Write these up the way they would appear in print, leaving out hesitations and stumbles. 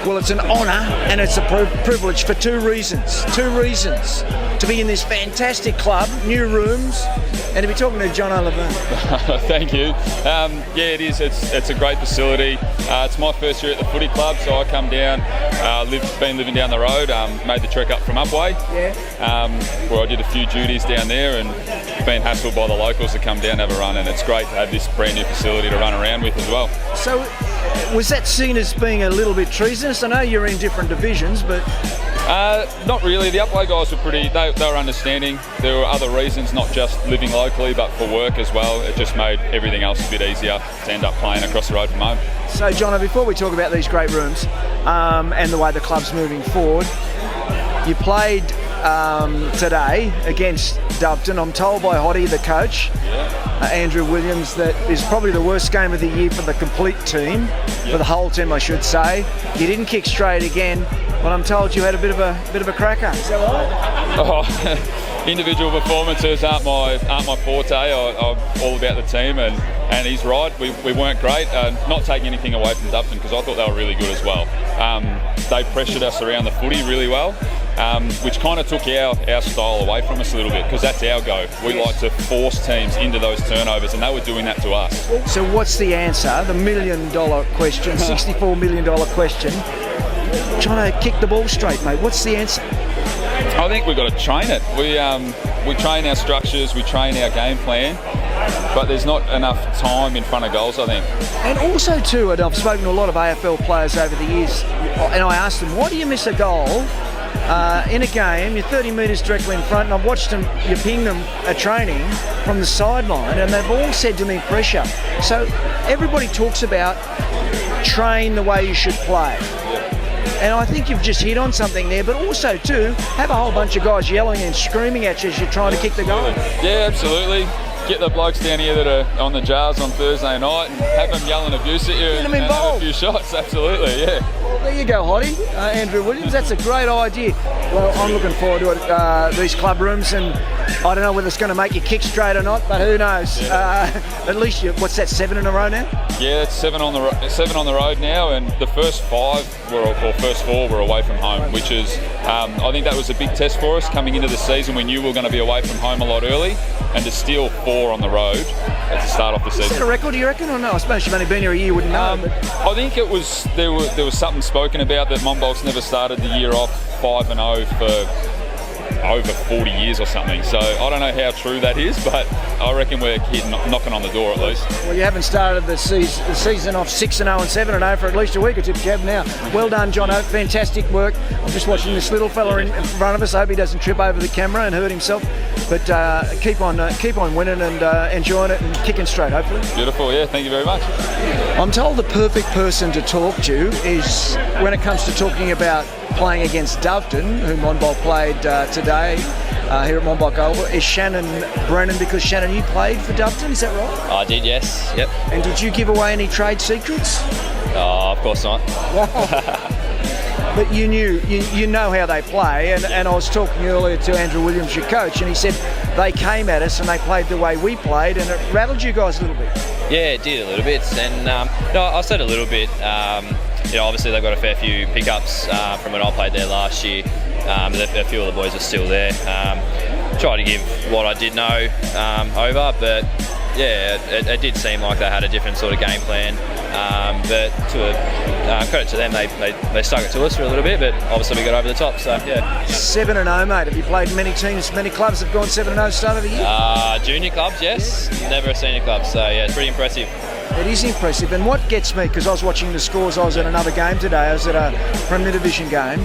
Well, it's an honour and it's a privilege for two reasons. To be in this fantastic club, new rooms, and to be talking to Jonathon. Thank you. Yeah, it is. It's a great facility. It's my first year at the footy club, so I come down, been living down the road, made the trek up from Upway, where I did a few duties down there and been hassled by the locals to come down and have a run, and it's great to have this brand new facility to run around with as well. So, was that seen as being a little bit treasonous? I know you're in different divisions, but... Not really. The Upway guys were they were understanding. There were other reasons, not just living locally, but for work as well. It just made everything else a bit easier to end up playing across the road from home. So, Jono, before we talk about these great rooms and the way the club's moving forward, you played today against Doveton. I'm told by Hottie, the coach, Andrew Williams, that is probably the worst game of the year for the complete team, for the whole team, I should say. You didn't kick straight again, but I'm told you had a bit of a cracker. Is that right? Oh, individual performances aren't my forte. I'm all about the team, and he's right. We weren't great. Not taking anything away from Doveton, because I thought they were really good as well. They pressured us around the footy really well. Which kind of took our style away from us a little bit, because that's our go. We like to force teams into those turnovers, and they were doing that to us. So what's the answer? The $1 million question, $64 million question. Trying to kick the ball straight, mate. What's the answer? I think we've got to train it. We train our structures, we train our game plan, but there's not enough time in front of goals, I think. And also too, and I've spoken to a lot of AFL players over the years, and I asked them, why do you miss a goal in a game? You're 30 metres directly in front, and I've watched them, you ping them at training from the sideline, and they've all said to me pressure. So everybody talks about train the way you should play. And I think you've just hit on something there, but also too, have a whole bunch of guys yelling and screaming at you as you're trying to kick the goal. Yeah, absolutely. Get the blokes down here that are on the jars on Thursday night and have them yelling abuse at you and have a few shots. Absolutely, yeah. Well, there you go, Hottie. Andrew Williams, that's a great idea. Well, I'm looking forward to it, these club rooms, and I don't know whether it's going to make you kick straight or not, but who knows? Yeah. At least, what's that, 7 in a row now? Yeah, it's 7 on the road now, and the first 4 were away from home, which is, I think that was a big test for us coming into the season. We knew we were going to be away from home a lot early, and to steal 4 on the road to start off the season. Is that a record, do you reckon, or no? I suppose you've only been here a year, you wouldn't know. I think it was there was something spoken about that Monbulk's never started the year off 5-0 for over 40 years or something. So I don't know how true that is, but I reckon we're knocking on the door at least. Well, you haven't started the season off 6-0 and 7-0 for at least a week or two, but you have now. Well done, Jono. Fantastic work. I'm just watching this little fella in front of us. I hope he doesn't trip over the camera and hurt himself. But keep on winning and enjoying it and kicking straight, hopefully. Beautiful, yeah. Thank you very much. I'm told the perfect person to talk to is, when it comes to talking about playing against Doveton, who Monbulk played today here at Monbulk Oval, is Shannon Brennan, because Shannon, you played for Doveton, is that right? I did, yes. Yep. And did you give away any trade secrets? Oh, of course not. But you know how they play, and I was talking earlier to Andrew Williams, your coach, and he said they came at us and they played the way we played, and it rattled you guys a little bit. Yeah, it did a little bit, and I said a little bit. Obviously they've got a fair few pickups from when I played there last year. A few of the boys are still there. Tried to give what I did know over, but yeah, it did seem like they had a different sort of game plan. But to credit to them, they stuck it to us for a little bit, but obviously we got over the top. So yeah. 7-0, mate. Have you played many teams? Many clubs have gone 7-0 start of the year? Junior clubs, yes. Yeah. Never a senior club. So yeah, it's pretty impressive. It is impressive, and what gets me, because I was watching the scores, I was at another game today, I was at a Premier Division game,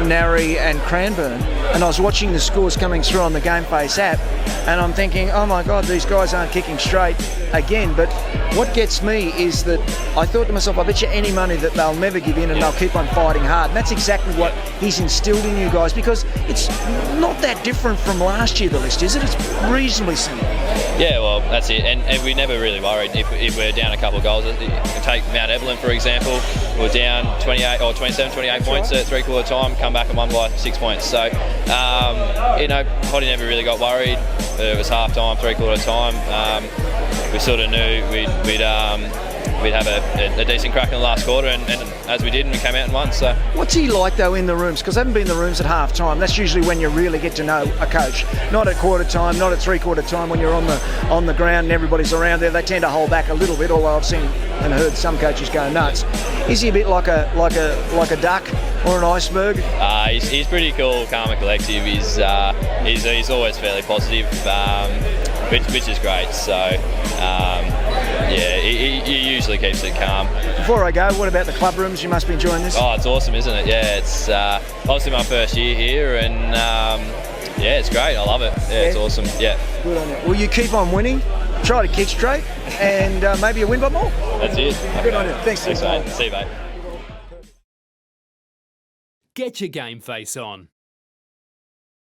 Narry and Cranbourne, and I was watching the scores coming through on the GameFace app, and I'm thinking, oh my God, these guys aren't kicking straight again. But what gets me is that I thought to myself, I bet you any money that they'll never give in and they'll keep on fighting hard. And that's exactly what he's instilled in you guys, because it's not that different from last year, the list, is it? It's reasonably similar. Yeah, well, that's it. And we never really worried if we're down a couple of goals. Take Mount Evelyn, for example. We're down 28 points at three-quarter time, come back and won by 6 points. So, Hottie never really got worried. It was half-time, three-quarter time. We sort of knew we'd we'd have a decent crack in the last quarter, and as we did, and we came out and won. So What's he like though in the rooms? Because I haven't been in the rooms at half time. That's usually when you really get to know a coach. Not at quarter time, not at three-quarter time when you're on the ground and everybody's around there. They tend to hold back a little bit, although I've seen and heard some coaches go nuts. Is he a bit like a duck or an iceberg? He's pretty cool, calm and collective. He's always fairly positive, which is great. So he usually keeps it calm. Before I go, what about the club rooms? You must be enjoying this. Oh, it's awesome, isn't it? Yeah, it's obviously my first year here, and yeah, it's great. I love it. Yeah, it's awesome. Yeah. Good on you. Well, you keep on winning. Try to kick straight, and maybe you win by more. That's it. Good on you. Thanks, mate. See you, mate. Get your game face on.